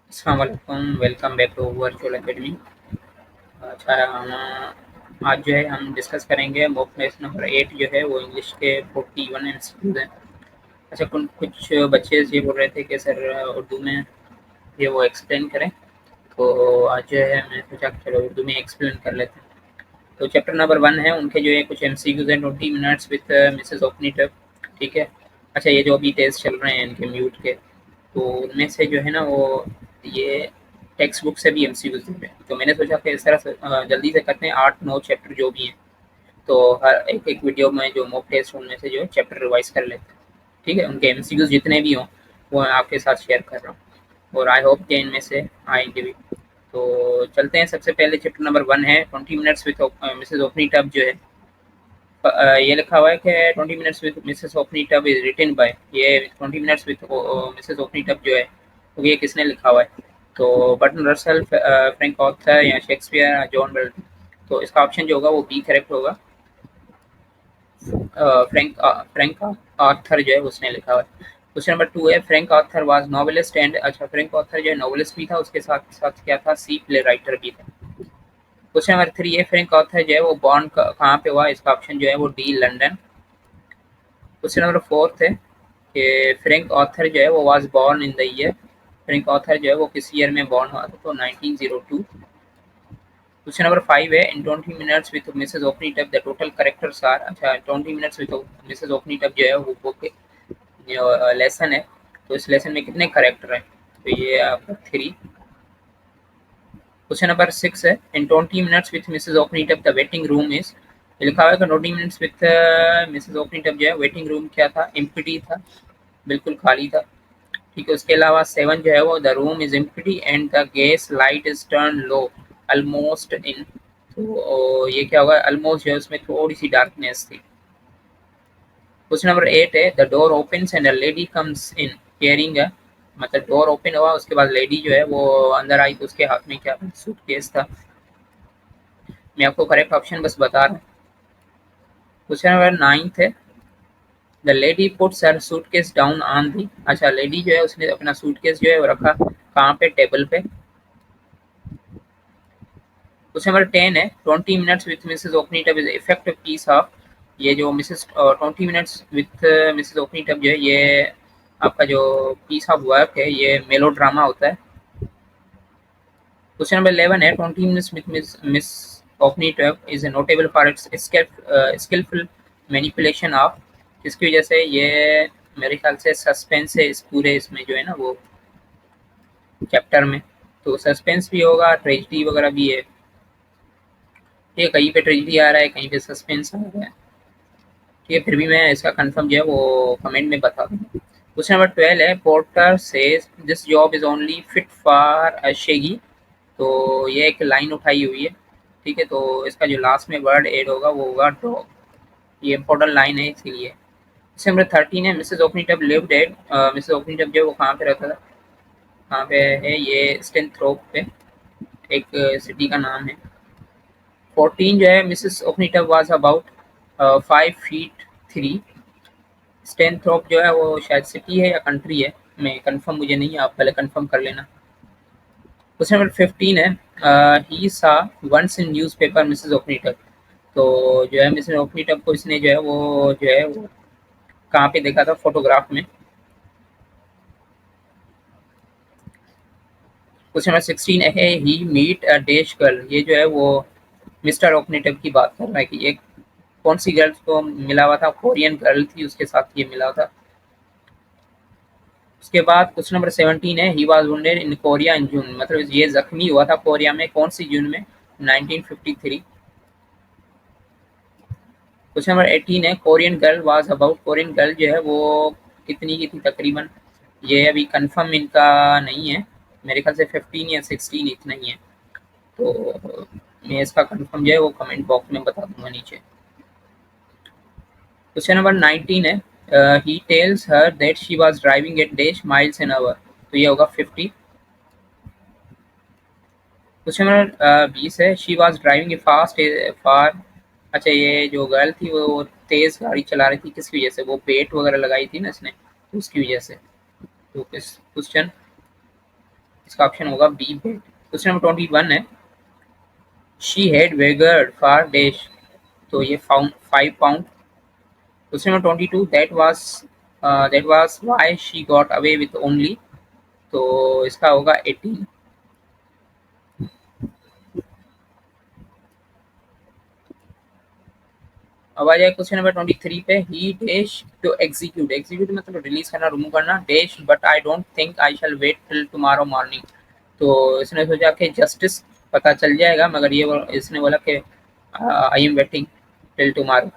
अस्सलाम वालेकुम, welcome back to virtual academy. अच्छा, हम आज जो है हम डिस्कस करेंगे मॉक टेस्ट नंबर 8 जो है वो इंग्लिश के 41 एमसीक्यूज हैं। अच्छा, कुछ बच्चे ये बोल रहे थे कि सर उर्दू में ये वो एक्सप्लेन करें, तो आज जो है मैं सोचा कि चलो उर्दू में एक्सप्लेन कर लेते हैं। तो चैप्टर नंबर 1 है, उनके जो है कुछ एमसीक्यूज हैं 20 मिनट्स विद मिसेस ओपनीटअप। ठीक है। अच्छा, ये जो अभी टेस्ट चल रहे हैं इनके म्यूट के, तो उनमें से जो है ना वो ये टेक्स्ट बुक से भी एमसीक्यूज दे रहे हैं, तो मैंने सोचा कि इस तरह से जल्दी से करते हैं 8-9 चैप्टर जो भी हैं, तो हर एक एक वीडियो में जो मॉक टेस्ट उनमें से जो चैप्टर रिवाइज कर लेते हैं। ठीक है, उनके एमसीक्यूज जितने भी हों वो मैं आपके साथ शेयर कर रहा हूँ, और आई होप कि इनमें से आएंगे भी। तो चलते हैं, सबसे पहले चैप्टर नंबर 1 है 20 मिनट्स विद मिसेस ओपनी टब जो है। ये लिखा हुआ है कि 20 minutes with Mrs ओपनी tub is written by, ये 20 मिनट्स विद मिसेस ओपनी टब जो है तो ये किसने लिखा हुआ है? तो बर्टन रसल, फ्रैंक ऑथर या शेक्सपियर, जॉन मिल्टन। तो इसका ऑप्शन जो होगा वो बी करेक्ट होगा। फ्रैंक ऑथर जो है उसने लिखा हुआ है। क्वेश्चन नंबर 2 है Frank author was novelist and, अच्छा फ्रैंक ऑथर जो है नॉवेलिस्ट भी था, उसके साथ साथ क्या था, सी प्ले राइटर भी था। क्वेश्चन नंबर 3 है फ्रैंक ऑथर जो है वो बॉर्न कहाँ पे हुआ? इसका ऑप्शन जो है वो डी लंदन। क्वेश्चन नंबर 4 है कि फ्रैंक ऑथर जो है वो was born in the year, Frank Arthur जो है वो किस ईयर में बॉर्न हुआ था? तो 1902। क्वेश्चन नंबर 5 है in 20 minutes with Mrs Oakentubb the total characters are, अच्छा 20 मिनट्स विद मिसेस ओपनी टब जो है वो बुक जो लेसन है, तो इस लेसन में कितने कैरेक्टर हैं? तो ये आपका 3। क्वेश्चन नंबर 6 है in 20 minutes with Mrs Oakentubb the waiting room is, लिखा हुआ है कि 20 मिनट्स विद मिसेस ओपनी टब जो है वेटिंग रूम क्या था? एम्प्टी था, बिल्कुल खाली था। ठीक है, उसके अलावा 7 जो है वो the room is empty and the gas light is turn low almost in, तो ये क्या होगा? ऑलमोस्ट जो है उसमें थोड़ी सी डार्कनेस थी। क्वेश्चन नंबर 8 है the door opens and a lady comes in carrying a, मतलब डोर ओपन हुआ उसके बाद लेडी जो है वो अंदर आई, तो उसके हाथ में क्या था? सूटकेस था। मैं आपको करेक्ट ऑप्शन बस बता रहा हूँ। क्वेश्चन नंबर 9 है the lady puts her suitcase down on the, अच्छा लेडी जो है उसने अपना सूटकेस जो है वो रखा कहाँ पे? टेबल पे। क्वेश्चन नंबर 10 है 20 minutes with Mrs ओपनी tub is effective piece of, ये जो Mrs 20 minutes with Mrs ओपनी tub जो है ये आपका जो पीस ऑफ वर्क है ये मेलो ड्रामा होता है। क्वेश्चन नंबर 11 है 20 minutes with Miss ओपनी tub is notable for its skillful manipulation of, जिसकी वजह से ये मेरे ख्याल से सस्पेंस है इस पूरे इसमें जो है ना वो चैप्टर में, तो सस्पेंस भी होगा, ट्रेजिडी वगैरह भी है। ठीक है, कहीं पे ट्रेजिडी आ रहा है, कहीं पे सस्पेंस आ रहा है। ठीक है, फिर भी मैं इसका कंफर्म जो है वो कमेंट में बता दूंगा। क्वेश्चन नंबर 12 है porter says this job is only fit for अशेगी, तो ये एक लाइन उठाई हुई है। ठीक है, तो इसका जो लास्ट में वर्ड एड होगा वो होगा डॉग, ये इंपॉर्टेंट लाइन है इसीलिए। क्वेश्चन नंबर 13 है Mrs Oakentub lived at, Mrs ओपनी tub जो है वो कहाँ पे रहता था? कहाँ पे है? ये स्टेनथ्रोप पे, एक सिटी का नाम है। 14 जो है Mrs Oakentub was about 5 feet 3, स्टेनथ्रोप जो है वो शायद सिटी है या कंट्री है, मैं कंफर्म मुझे नहीं है, आप पहले कंफर्म कर लेना। क्वेश्चन नंबर 15 है he saw once in newspaper Mrs Oakentub, तो जो है मिसेस ओपनी टब को इसने जो है वो कहाँ पे देखा था? फोटोग्राफ में। क्वेश्चन नंबर 16 है ही मीट अ डैश गर्ल, ये जो है वो मिस्टर ओपनी टब की बात कर रहा है कि ये कौन सी गर्ल को मिला हुआ था? कोरियन गर्ल थी, उसके साथ ये मिला था। उसके बाद क्वेश्चन नंबर 17 है he was wounded in Korea in June, मतलब ये जख्मी हुआ था कोरिया में कौन सी जून में? 1953। क्वेश्चन नंबर 18 है Korean girl was about, Korean girl जो है वो कितनी की थी तकरीबन? ये अभी कंफर्म इनका नहीं है, मेरे ख्याल से 15 या 16 इतना ही है, तो मैं इसका कंफर्म जो है वो कमेंट बॉक्स में बता दूंगा नीचे। क्वेश्चन नंबर 19 है he tells her that she was driving at dash miles an hour, तो ये होगा 50। क्वेश्चन नंबर 20 है she was driving a fast far, अच्छा ये जो गर्ल थी वो तेज गाड़ी चला रही थी, किसकी वजह से? वो पेट वगैरह लगाई थी ना इसने, तो उसकी वजह से। तो इस क्वेश्चन इसका ऑप्शन होगा बी बेट। क्वेश्चन नंबर 21 है, शी हैड वेगर्ड फॉर डैश, तो ये 5 pound. Question number 22, that was why she got away with only, तो इसका होगा 18। अब आ जाए क्वेश्चन नंबर 23 पे, he dash to execute, execute मतलब रिलीज करना, रिमूव करना, dash but I don't think I shall wait till tomorrow morning, तो इसने सोचा कि जस्टिस पता चल जाएगा, मगर इसने बोला कि I am waiting till tomorrow.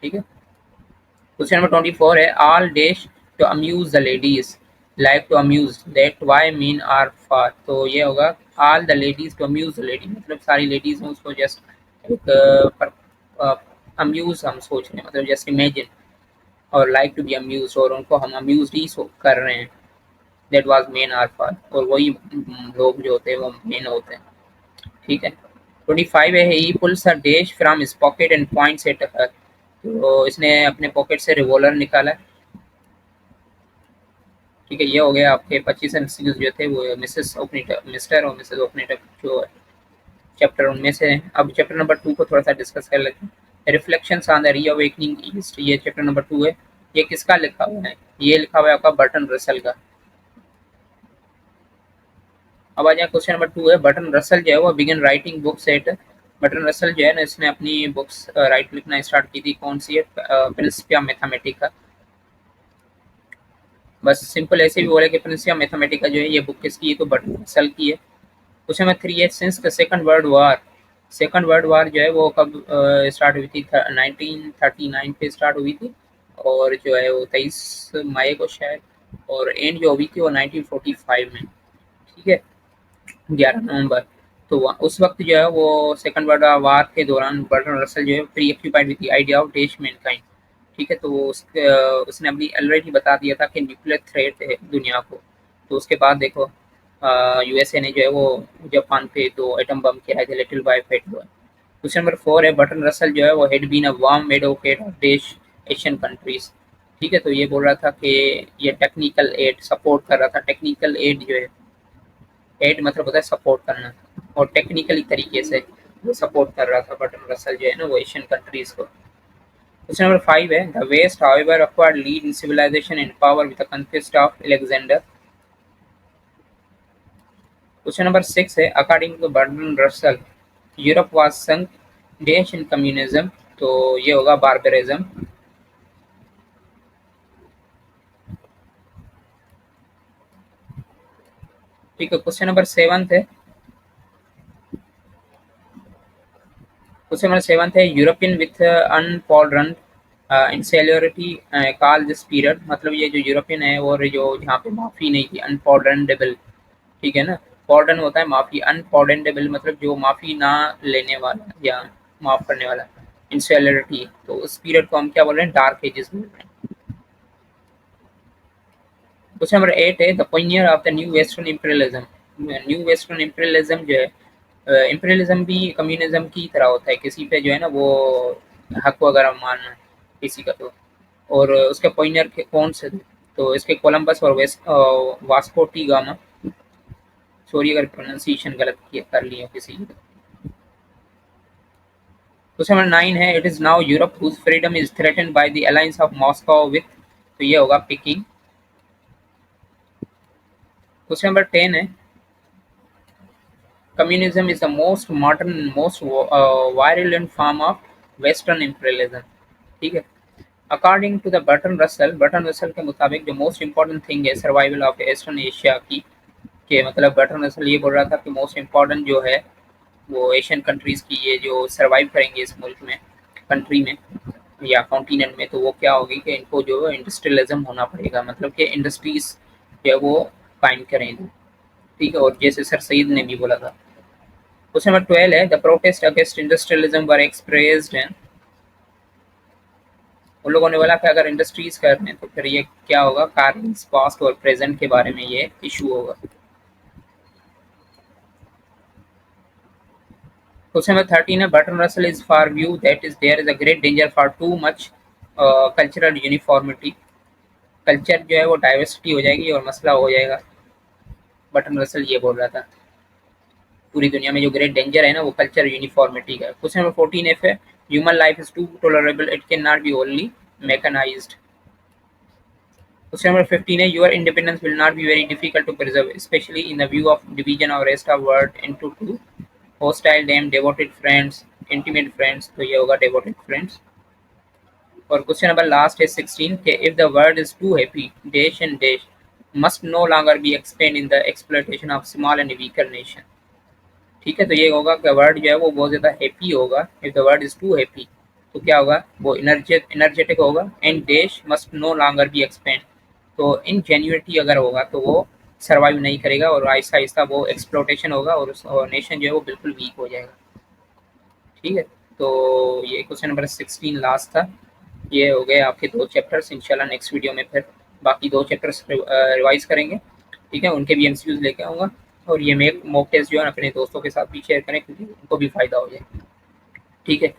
ठीक है। क्वेश्चन नंबर 24 है, all dash to amuse the ladies, like to amuse, that why men are for, तो ये होगा all the ladies to amuse the lady, मतलब सारी लेडीज हैं उसको जस्ट एक अम्यूज हम सोच रहे हैं, मतलब जस्ट इमेजिन, और लाइक टू बी अम्यूज, और उनको हम अम्यूज ही कर रहे हैं, that was men are for, और वही लोग जो होते हैं वो मेन होते हैं। ठीक है। 25 है, ही pools a dash from his pocket and points at her, तो इसने अपने पॉकेट से रिवॉल्वर निकाला। ठीक है, ये हो गया आपके 25 एमसीक्यूज जो थे वो मिसेस ओपनीटर, मिस्टर और मिसेस ओपनीटर जो चैप्टर उनमें से हैं। अब चैप्टर नंबर 2 को थोड़ा सा डिस्कस कर लेते हैं, reflections on the reawakening east, ये चैप्टर नंबर 2 है। ये किसका लिखा हुआ है? ये लिखा हुआ है आपका बर्टन रसल का। अब आ जाए क्वेश्चन नंबर 2 है, बर्टन रसल जो है वो begin writing books at, Burton Russell जो है ना इसने अपनी बुक्स राइट लिखना स्टार्ट की थी, कौन सी है? Principia Mathematica. बस सिंपल ऐसे भी बोले कि प्रिंसिपिया मैथमेटिका जो है ये बुक किसकी है, तो बर्टन रसल की है। क्वेश्चन नंबर 3 है, since the second world war, second world war जो है वो कब स्टार्ट हुई थी? 1939 पे स्टार्ट हुई थी, और जो है वो 23 मई को शायद, और एंड जो हुई थी वो 1945 में। ठीक है, 11 नवंबर। तो उस वक्त जो है वो सेकंड वर्ल्ड वार के दौरान बर्टन रसल जो है pre occupied with the idea of dash Mankind. ठीक है, तो उसने अपनी ऑलरेडी बता दिया था कि न्यूक्लियर थ्रेट है दुनिया को। तो उसके बाद देखो यूएसए ने जो है वो जापान पे 2 एटम बम गिराए थे, little boy fat boy. Question number 4 है, बर्टन रसल जो है वो had been a warm advocate of देश एशियन कंट्रीज। ठीक है, तो ये बोल रहा था कि ये टेक्निकल एड सपोर्ट कर रहा था, टेक्निकल एड जो है, एड मतलब होता है सपोर्ट करना, और टेक्निकली तरीके से वो सपोर्ट कर रहा था बर्टन रसल जो है ना वो एशियन कंट्रीज को। क्वेश्चन नंबर 5 है, the west however acquired lead in civilization and power with the conquest of Alexander। Question number 6 है, according to Bertrand Russell Europe was sunk dash in communism, तो ये होगा बार्बरिज्म। ठीक है, question number 7 है, question number 7 है, European with unparalleled insecurity call this period, मतलब ये जो यूरोपियन है और जो जहाँ पे माफी नहीं थी, अनपॉल्ड्रेंडेबल। ठीक है ना, पॉर्डन होता है माफी, अनपॉर्डेंटेबल मतलब जो माफी ना लेने वाला या माफ करने वाला, इंसुलरिटी, तो उस पीरियड को हम क्या बोल रहे हैं? डार्क एजेस बोल रहे हैं। क्वेश्चन नंबर 8 है, the Pioneer of the new western imperialism, new western imperialism जो है, इंपीरियलिज्म भी कम्युनिज्म की तरह होता है, किसी पे जो है ना वो हक वगैरह मानना किसी का, तो और उसके पायनियर के कौन से थे? तो इसके कोलंबस और वास्को टी गामा, सॉरी अगर प्रोनाउंसिएशन गलत किया कर लिया किसी की। क्वेश्चन नंबर 9 है, it is now Europe whose freedom is threatened by the alliance of Moscow with, तो ये होगा पिकिंग। क्वेश्चन नंबर 10 है, communism is the most modern most violent form of western imperialism. ठीक है, according to the Bertrand Russell के मुताबिक जो most important thing है सर्वाइवल ऑफ ईस्टर्न एशिया की, के मतलब बर्टन रसल ये बोल रहा था कि मोस्ट इंपॉर्टेंट जो है वो एशियन कंट्रीज की, ये जो सर्वाइव करेंगे इस मुल्क में, कंट्री में या कॉन्टिनेंट में, तो वो क्या होगी कि इनको जो इंडस्ट्रियलिज्म होना पड़ेगा, मतलब कि इंडस्ट्रीज जो है वो कायम करेंगे। ठीक है, और जैसे सर सईद ने भी बोला था। क्वेश्चन नंबर 12 है, the protest against industrialism were expressed and, उन लोगों ने बोला कि अगर इंडस्ट्रीज कर रहे हैं तो फिर ये क्या होगा? कार्स पास्ट और प्रेजेंट के बारे में ये इशू होगा। क्वेश्चन नंबर 13 है, Bertrand Russell is for view that is there is a great danger for too much cultural uniformity, culture जो है वो डाइवर्सिटी हो जाएगी और मसला हो जाएगा। बर्टन रसल ये बोल रहा था। पूरी दुनिया में जो ग्रेट डेंजर है ना वो कल्चर यूनिफॉर्मिटी का। क्वेश्चन नंबर 14 है, human life is too tolerable, it can not be only mechanised. Question number 15 है, your independence will not be very difficult to preserve, especially in the view of division of rest of world into two, hostile them, devoted friends, intimate friends, तो ये होगा devoted friends। और question number last है 16 के if the world is too happy, dash and dash must no longer be expanded in the exploitation of small and weaker nation। ठीक है, तो ये होगा कि वर्ड जो है वो बहुत ज़्यादा हैप्पी होगा, if the word is too happy तो क्या होगा, वो एनर्जेटिक होगा, एंड देश must no longer be expand, तो इनजेन्युइटी अगर होगा तो वो सर्वाइव नहीं करेगा और आहिस्ता आहिस्ता वो एक्सप्लोटेशन होगा और नेशन जो है वो बिल्कुल वीक हो जाएगा। ठीक है, तो ये क्वेश्चन नंबर 16 लास्ट था। ये हो गए आपके 2 चैप्टर्स। इंशाल्लाह नेक्स्ट वीडियो में फिर बाकी 2 चैप्टर्स रिवाइज करेंगे। ठीक है, उनके भी एमसीक्यूज लेके आऊँगा और ये मॉक टेस्ट जो है अपने दोस्तों के साथ भी शेयर करें क्योंकि उनको भी फ़ायदा हो जाए। ठीक है।